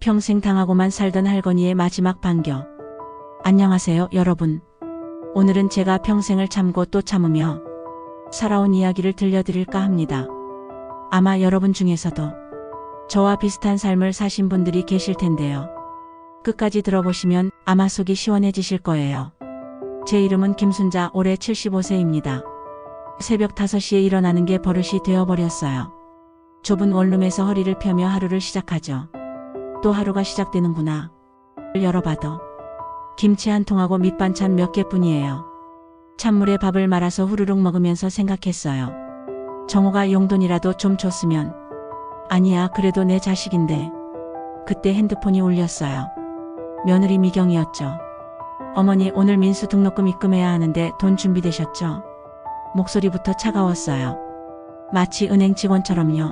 평생 당하고만 살던 할거니의 마지막 반격. 안녕하세요, 여러분. 오늘은 제가 평생을 참고 또 참으며 살아온 이야기를 들려드릴까 합니다. 아마 여러분 중에서도 저와 비슷한 삶을 사신 분들이 계실 텐데요. 끝까지 들어보시면 아마 속이 시원해지실 거예요. 제 이름은 김순자, 올해 75세입니다. 새벽 5시에 일어나는 게 버릇이 되어버렸어요. 좁은 원룸에서 허리를 펴며 하루를 시작하죠. 또 하루가 시작되는구나. 열어봐도 김치 한 통하고 밑반찬 몇 개뿐이에요. 찬물에 밥을 말아서 후루룩 먹으면서 생각했어요. 정호가 용돈이라도 좀 줬으면. 아니야, 그래도 내 자식인데. 그때 핸드폰이 울렸어요. 며느리 미경이었죠. 어머니, 오늘 민수 등록금 입금해야 하는데 돈 준비되셨죠? 목소리부터 차가웠어요. 마치 은행 직원처럼요.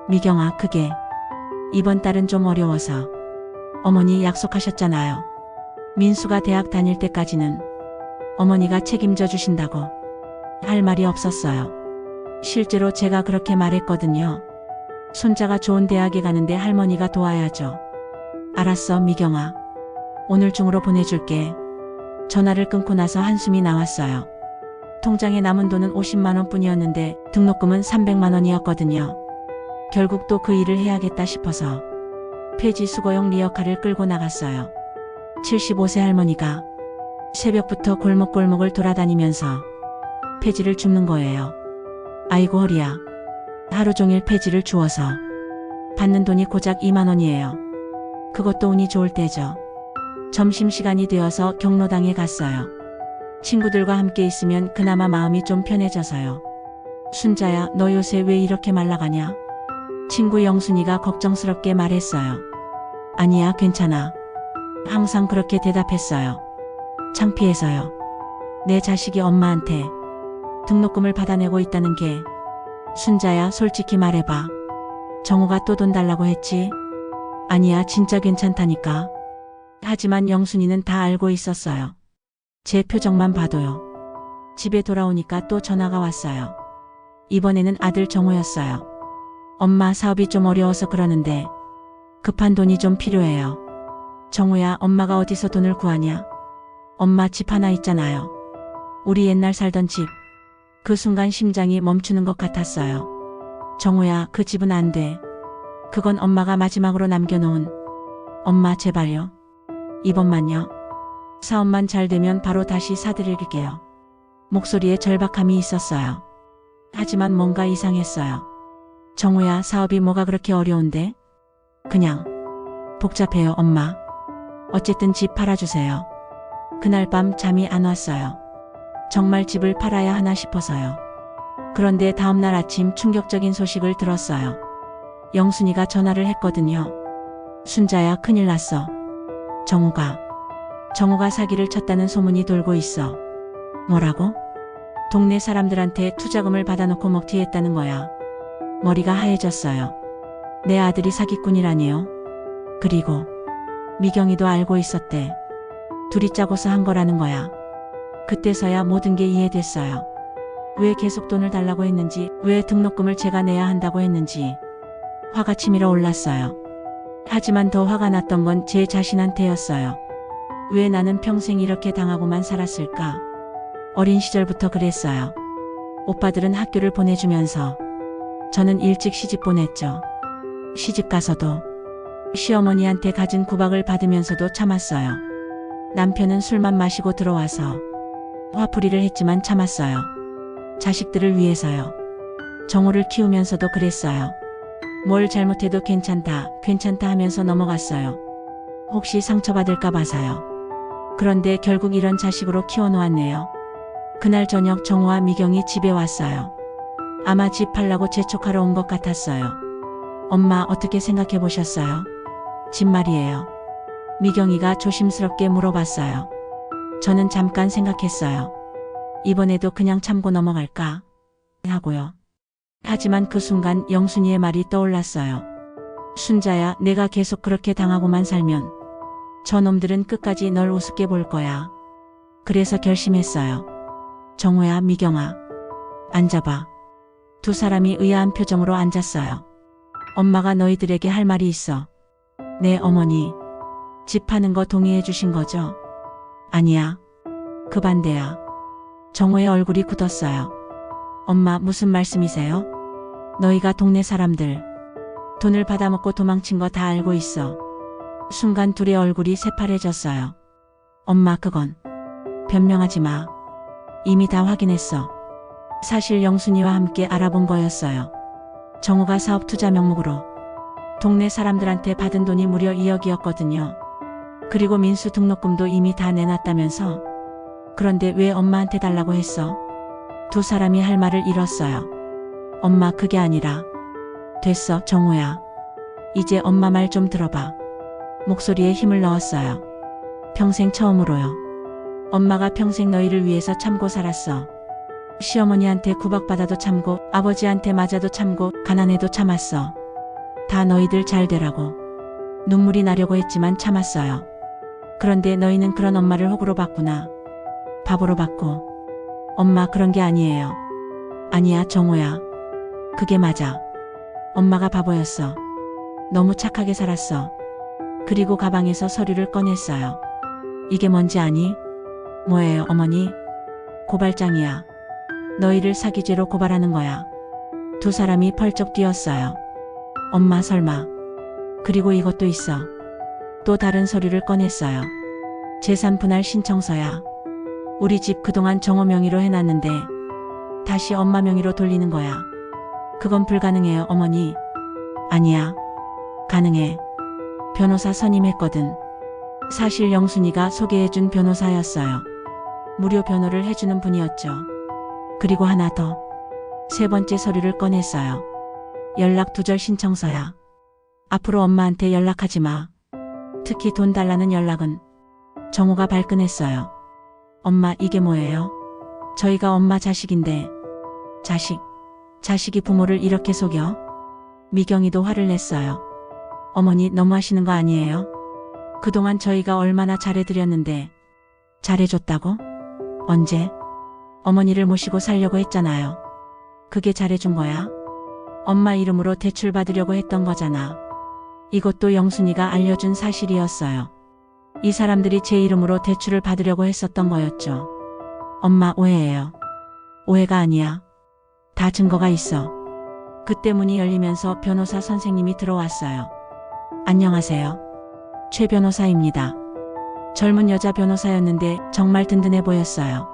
미경아, 그게 이번 달은 좀 어려워서. 어머니 약속하셨잖아요. 민수가 대학 다닐 때까지는 어머니가 책임져 주신다고. 할 말이 없었어요. 실제로 제가 그렇게 말했거든요. 손자가 좋은 대학에 가는데 할머니가 도와야죠. 알았어, 미경아. 오늘 중으로 보내줄게. 전화를 끊고 나서 한숨이 나왔어요. 통장에 남은 돈은 50만 원뿐이었는데 등록금은 300만 원이었거든요. 결국 또 그 일을 해야겠다 싶어서 폐지 수거용 리어카를 끌고 나갔어요. 75세 할머니가 새벽부터 골목골목을 돌아다니면서 폐지를 줍는 거예요. 아이고 허리야. 하루 종일 폐지를 주워서 받는 돈이 고작 2만 원이에요. 그것도 운이 좋을 때죠. 점심시간이 되어서 경로당에 갔어요. 친구들과 함께 있으면 그나마 마음이 좀 편해져서요. 순자야, 너 요새 왜 이렇게 말라가냐? 친구 영순이가 걱정스럽게 말했어요. 아니야, 괜찮아. 항상 그렇게 대답했어요. 창피해서요. 내 자식이 엄마한테 등록금을 받아내고 있다는 게. 순자야, 솔직히 말해봐. 정호가 또 돈 달라고 했지? 아니야, 진짜 괜찮다니까. 하지만 영순이는 다 알고 있었어요. 제 표정만 봐도요. 집에 돌아오니까 또 전화가 왔어요. 이번에는 아들 정호였어요. 엄마, 사업이 좀 어려워서 그러는데 급한 돈이 좀 필요해요. 정호야, 엄마가 어디서 돈을 구하냐? 엄마, 집 하나 있잖아요. 우리 옛날 살던 집. 그 순간 심장이 멈추는 것 같았어요. 정호야, 그 집은 안 돼. 그건 엄마가 마지막으로 남겨놓은. 엄마, 제발요. 이번만요. 사업만 잘 되면 바로 다시 사드릴게요. 목소리에 절박함이 있었어요. 하지만 뭔가 이상했어요. 정호야, 사업이 뭐가 그렇게 어려운데? 그냥 복잡해요, 엄마. 어쨌든 집 팔아주세요. 그날 밤 잠이 안 왔어요. 정말 집을 팔아야 하나 싶어서요. 그런데 다음날 아침 충격적인 소식을 들었어요. 영순이가 전화를 했거든요. 순자야, 큰일 났어. 정호가 사기를 쳤다는 소문이 돌고 있어. 뭐라고? 동네 사람들한테 투자금을 받아놓고 먹튀했다는 거야. 머리가 하얘졌어요. 내 아들이 사기꾼이라니요? 그리고 미경이도 알고 있었대. 둘이 짜고서 한 거라는 거야. 그때서야 모든 게 이해됐어요. 왜 계속 돈을 달라고 했는지, 왜 등록금을 제가 내야 한다고 했는지. 화가 치밀어 올랐어요. 하지만 더 화가 났던 건 제 자신한테였어요. 왜 나는 평생 이렇게 당하고만 살았을까? 어린 시절부터 그랬어요. 오빠들은 학교를 보내주면서 저는 일찍 시집 보냈죠. 시집 가서도 시어머니한테 갖은 구박을 받으면서도 참았어요. 남편은 술만 마시고 들어와서 화풀이를 했지만 참았어요. 자식들을 위해서요. 정호를 키우면서도 그랬어요. 뭘 잘못해도 괜찮다 하면서 넘어갔어요. 혹시 상처받을까 봐서요. 그런데 결국 이런 자식으로 키워놓았네요. 그날 저녁 정호와 미경이 집에 왔어요. 아마 집 팔라고 재촉하러 온 것 같았어요. 엄마, 어떻게 생각해 보셨어요? 집 말이에요. 미경이가 조심스럽게 물어봤어요. 저는 잠깐 생각했어요. 이번에도 그냥 참고 넘어갈까? 하고요. 하지만 그 순간 영순이의 말이 떠올랐어요. 순자야, 내가 계속 그렇게 당하고만 살면 저놈들은 끝까지 널 우습게 볼 거야. 그래서 결심했어요. 정호야, 미경아. 앉아봐. 두 사람이 의아한 표정으로 앉았어요. 엄마가 너희들에게 할 말이 있어. 네, 어머니. 집 파는 거 동의해 주신 거죠? 아니야. 그 반대야. 정호의 얼굴이 굳었어요. 엄마, 무슨 말씀이세요? 너희가 동네 사람들 돈을 받아먹고 도망친 거 다 알고 있어. 순간 둘의 얼굴이 새파래졌어요. 엄마, 그건 변명하지 마. 이미 다 확인했어. 사실 영순이와 함께 알아본 거였어요. 정호가 사업 투자 명목으로 동네 사람들한테 받은 돈이 무려 2억이었거든요. 그리고 민수 등록금도 이미 다 내놨다면서. 그런데 왜 엄마한테 달라고 했어? 두 사람이 할 말을 잃었어요. 엄마, 그게 아니라. 됐어, 정호야. 이제 엄마 말 좀 들어봐. 목소리에 힘을 넣었어요. 평생 처음으로요. 엄마가 평생 너희를 위해서 참고 살았어. 시어머니한테 구박받아도 참고, 아버지한테 맞아도 참고, 가난해도 참았어. 다 너희들 잘 되라고. 눈물이 나려고 했지만 참았어요. 그런데 너희는 그런 엄마를 호구로 봤구나. 바보로 봤고. 엄마, 그런 게 아니에요. 아니야, 정호야. 그게 맞아. 엄마가 바보였어. 너무 착하게 살았어. 그리고 가방에서 서류를 꺼냈어요. 이게 뭔지 아니? 뭐예요, 어머니? 고발장이야. 너희를 사기죄로 고발하는 거야. 두 사람이 펄쩍 뛰었어요. 엄마, 설마. 그리고 이것도 있어. 또 다른 서류를 꺼냈어요. 재산 분할 신청서야. 우리 집 그동안 정호 명의로 해놨는데 다시 엄마 명의로 돌리는 거야. 그건 불가능해요, 어머니. 아니야. 가능해. 변호사 선임했거든. 사실 영순이가 소개해준 변호사였어요. 무료 변호를 해주는 분이었죠. 그리고 하나 더. 세 번째 서류를 꺼냈어요. 연락 두절 신청서야. 앞으로 엄마한테 연락하지 마. 특히 돈 달라는 연락은. 정호가 발끈했어요. 엄마, 이게 뭐예요? 저희가 엄마 자식인데. 자식이 부모를 이렇게 속여? 미경이도 화를 냈어요. 어머니, 너무하시는 거 아니에요? 그동안 저희가 얼마나 잘해드렸는데. 잘해줬다고? 언제? 어머니를 모시고 살려고 했잖아요. 그게 잘해준 거야? 엄마 이름으로 대출 받으려고 했던 거잖아. 이것도 영순이가 알려준 사실이었어요. 이 사람들이 제 이름으로 대출을 받으려고 했었던 거였죠. 엄마, 오해예요. 오해가 아니야. 다 증거가 있어. 그때 문이 열리면서 변호사 선생님이 들어왔어요. 안녕하세요. 최 변호사입니다. 젊은 여자 변호사였는데 정말 든든해 보였어요.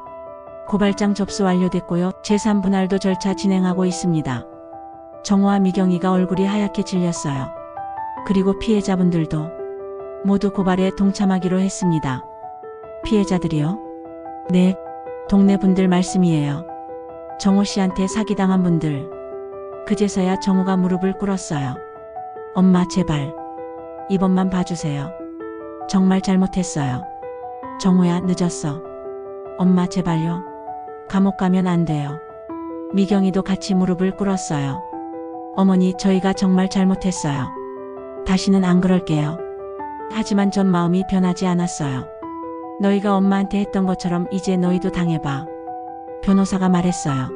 고발장 접수 완료됐고요. 재산 분할도 절차 진행하고 있습니다. 정호와 미경이가 얼굴이 하얗게 질렸어요. 그리고 피해자분들도 모두 고발에 동참하기로 했습니다. 피해자들이요? 네, 동네 분들 말씀이에요. 정호 씨한테 사기당한 분들. 그제서야 정호가 무릎을 꿇었어요. 엄마, 제발. 이번만 봐주세요. 정말 잘못했어요. 정호야, 늦었어. 엄마, 제발요. 감옥 가면 안 돼요. 미경이도 같이 무릎을 꿇었어요. 어머니, 저희가 정말 잘못했어요. 다시는 안 그럴게요. 하지만 전 마음이 변하지 않았어요. 너희가 엄마한테 했던 것처럼 이제 너희도 당해봐. 변호사가 말했어요.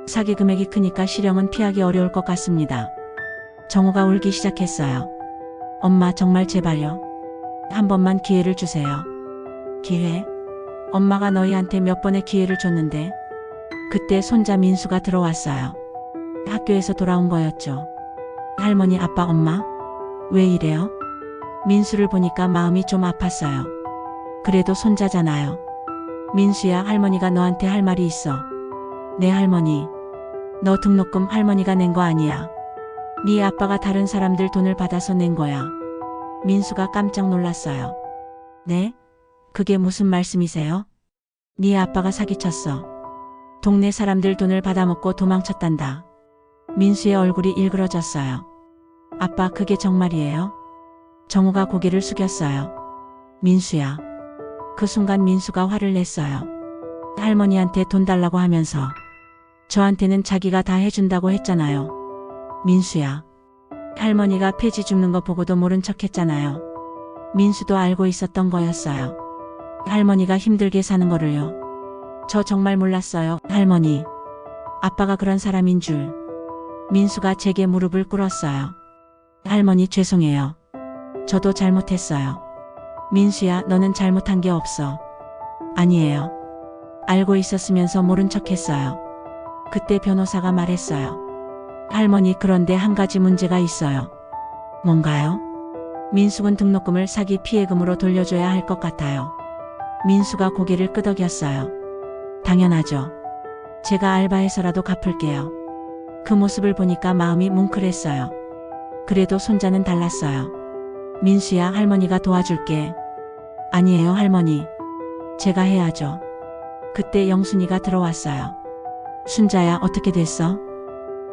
사기 금액이 크니까 실형은 피하기 어려울 것 같습니다. 정호가 울기 시작했어요. 엄마, 정말 제발요. 한 번만 기회를 주세요. 기회? 엄마가 너희한테 몇 번의 기회를 줬는데. 그때 손자 민수가 들어왔어요. 학교에서 돌아온 거였죠. 할머니, 아빠, 엄마? 왜 이래요? 민수를 보니까 마음이 좀 아팠어요. 그래도 손자잖아요. 민수야, 할머니가 너한테 할 말이 있어. 네, 할머니. 너 등록금 할머니가 낸 거 아니야. 네 아빠가 다른 사람들 돈을 받아서 낸 거야. 민수가 깜짝 놀랐어요. 네? 그게 무슨 말씀이세요? 네 아빠가 사기쳤어. 동네 사람들 돈을 받아먹고 도망쳤단다. 민수의 얼굴이 일그러졌어요. 아빠, 그게 정말이에요? 정호가 고개를 숙였어요. 민수야. 그 순간 민수가 화를 냈어요. 할머니한테 돈 달라고 하면서 저한테는 자기가 다 해준다고 했잖아요. 민수야. 할머니가 폐지 줍는 거 보고도 모른 척 했잖아요. 민수도 알고 있었던 거였어요. 할머니가 힘들게 사는 거를요. 저 정말 몰랐어요, 할머니. 아빠가 그런 사람인 줄. 민수가 제게 무릎을 꿇었어요. 할머니, 죄송해요. 저도 잘못했어요. 민수야, 너는 잘못한 게 없어. 아니에요. 알고 있었으면서 모른 척 했어요. 그때 변호사가 말했어요. 할머니, 그런데 한 가지 문제가 있어요. 뭔가요? 민수군 등록금을 사기 피해금으로 돌려줘야 할 것 같아요. 민수가 고개를 끄덕였어요. 당연하죠. 제가 알바해서라도 갚을게요. 그 모습을 보니까 마음이 뭉클했어요. 그래도 손자는 달랐어요. 민수야, 할머니가 도와줄게. 아니에요, 할머니. 제가 해야죠. 그때 영순이가 들어왔어요. 순자야, 어떻게 됐어?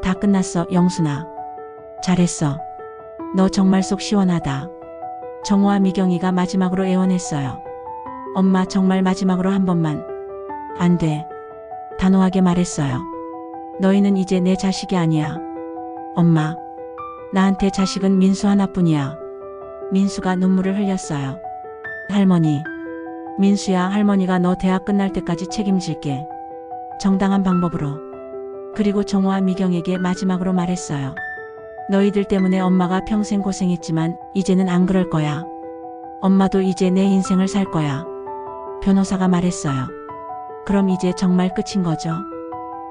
다 끝났어, 영순아. 잘했어. 너 정말 속 시원하다. 정호와 미경이가 마지막으로 애원했어요. 엄마, 정말 마지막으로 한 번만. 안 돼. 단호하게 말했어요. 너희는 이제 내 자식이 아니야. 엄마, 나한테 자식은 민수 하나뿐이야. 민수가 눈물을 흘렸어요. 할머니. 민수야, 할머니가 너 대학 끝날 때까지 책임질게. 정당한 방법으로. 그리고 정호와 미경에게 마지막으로 말했어요. 너희들 때문에 엄마가 평생 고생했지만 이제는 안 그럴 거야. 엄마도 이제 내 인생을 살 거야. 변호사가 말했어요. 그럼 이제 정말 끝인 거죠?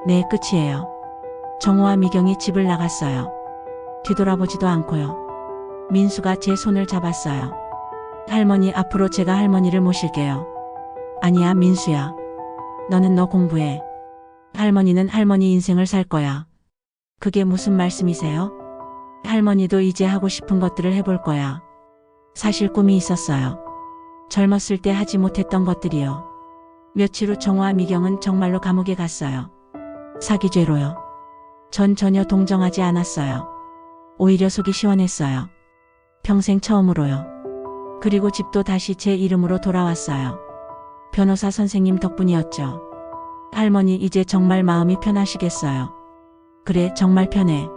네, 끝이에요. 정호와 미경이 집을 나갔어요. 뒤돌아보지도 않고요. 민수가 제 손을 잡았어요. 할머니, 앞으로 제가 할머니를 모실게요. 아니야, 민수야. 너는 너 공부해. 할머니는 할머니 인생을 살 거야. 그게 무슨 말씀이세요? 할머니도 이제 하고 싶은 것들을 해볼 거야. 사실 꿈이 있었어요. 젊었을 때 하지 못했던 것들이요. 며칠 후 정호와 미경은 정말로 감옥에 갔어요. 사기죄로요. 전 전혀 동정하지 않았어요. 오히려 속이 시원했어요. 평생 처음으로요. 그리고 집도 다시 제 이름으로 돌아왔어요. 변호사 선생님 덕분이었죠. 할머니, 이제 정말 마음이 편하시겠어요. 그래, 정말 편해.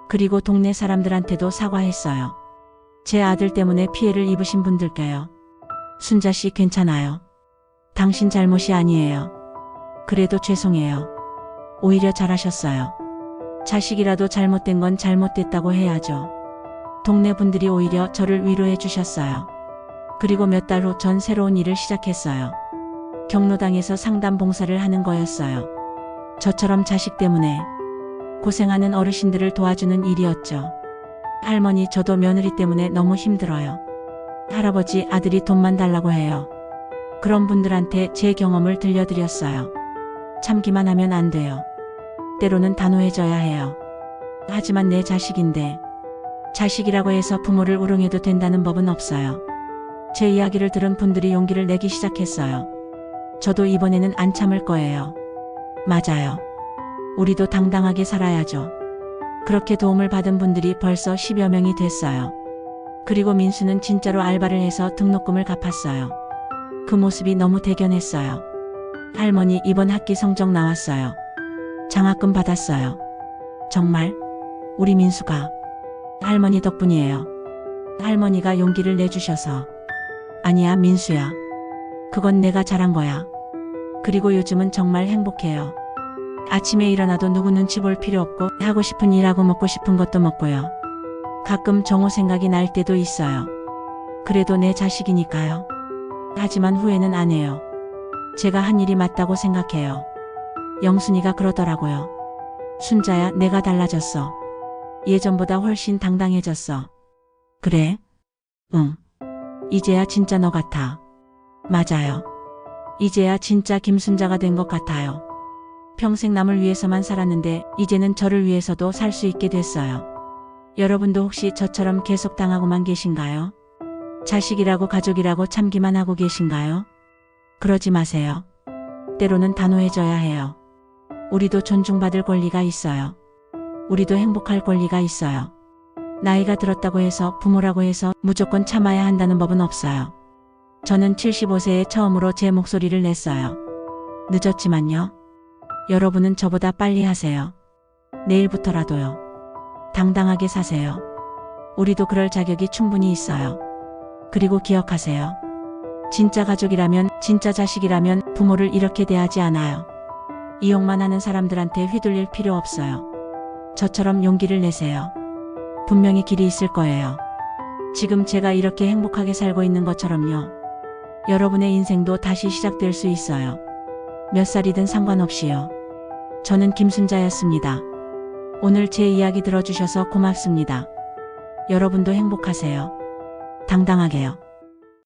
그리고 동네 사람들한테도 사과했어요. 제 아들 때문에 피해를 입으신 분들께요. 순자씨, 괜찮아요. 당신 잘못이 아니에요. 그래도 죄송해요. 오히려 잘하셨어요. 자식이라도 잘못된 건 잘못됐다고 해야죠. 동네 분들이 오히려 저를 위로해 주셨어요. 그리고 몇 달 후 전 새로운 일을 시작했어요. 경로당에서 상담 봉사를 하는 거였어요. 저처럼 자식 때문에 고생하는 어르신들을 도와주는 일이었죠. 할머니, 저도 며느리 때문에 너무 힘들어요. 할아버지, 아들이 돈만 달라고 해요. 그런 분들한테 제 경험을 들려드렸어요. 참기만 하면 안 돼요. 때로는 단호해져야 해요. 하지만 내 자식인데, 자식이라고 해서 부모를 우롱해도 된다는 법은 없어요. 제 이야기를 들은 분들이 용기를 내기 시작했어요. 저도 이번에는 안 참을 거예요. 맞아요. 우리도 당당하게 살아야죠. 그렇게 도움을 받은 분들이 벌써 10여 명이 됐어요. 그리고 민수는 진짜로 알바를 해서 등록금을 갚았어요. 그 모습이 너무 대견했어요. 할머니, 이번 학기 성적 나왔어요. 장학금 받았어요. 정말? 우리 민수가 할머니 덕분이에요. 할머니가 용기를 내주셔서. 아니야, 민수야. 그건 내가 잘한 거야. 그리고 요즘은 정말 행복해요. 아침에 일어나도 누구 눈치 볼 필요 없고 하고 싶은 일하고 먹고 싶은 것도 먹고요. 가끔 정호 생각이 날 때도 있어요. 그래도 내 자식이니까요. 하지만 후회는 안 해요. 제가 한 일이 맞다고 생각해요. 영순이가 그러더라고요. 순자야, 내가 달라졌어. 예전보다 훨씬 당당해졌어. 그래? 응. 이제야 진짜 너 같아. 맞아요. 이제야 진짜 김순자가 된 것 같아요. 평생 남을 위해서만 살았는데 이제는 저를 위해서도 살 수 있게 됐어요. 여러분도 혹시 저처럼 계속 당하고만 계신가요? 자식이라고 가족이라고 참기만 하고 계신가요? 그러지 마세요. 때로는 단호해져야 해요. 우리도 존중받을 권리가 있어요. 우리도 행복할 권리가 있어요. 나이가 들었다고 해서 부모라고 해서 무조건 참아야 한다는 법은 없어요. 저는 75세에 처음으로 제 목소리를 냈어요. 늦었지만요. 여러분은 저보다 빨리 하세요. 내일부터라도요. 당당하게 사세요. 우리도 그럴 자격이 충분히 있어요. 그리고 기억하세요. 진짜 가족이라면, 진짜 자식이라면 부모를 이렇게 대하지 않아요. 이용만 하는 사람들한테 휘둘릴 필요 없어요. 저처럼 용기를 내세요. 분명히 길이 있을 거예요. 지금 제가 이렇게 행복하게 살고 있는 것처럼요. 여러분의 인생도 다시 시작될 수 있어요. 몇 살이든 상관없이요. 저는 김순자였습니다. 오늘 제 이야기 들어주셔서 고맙습니다. 여러분도 행복하세요. 당당하게요.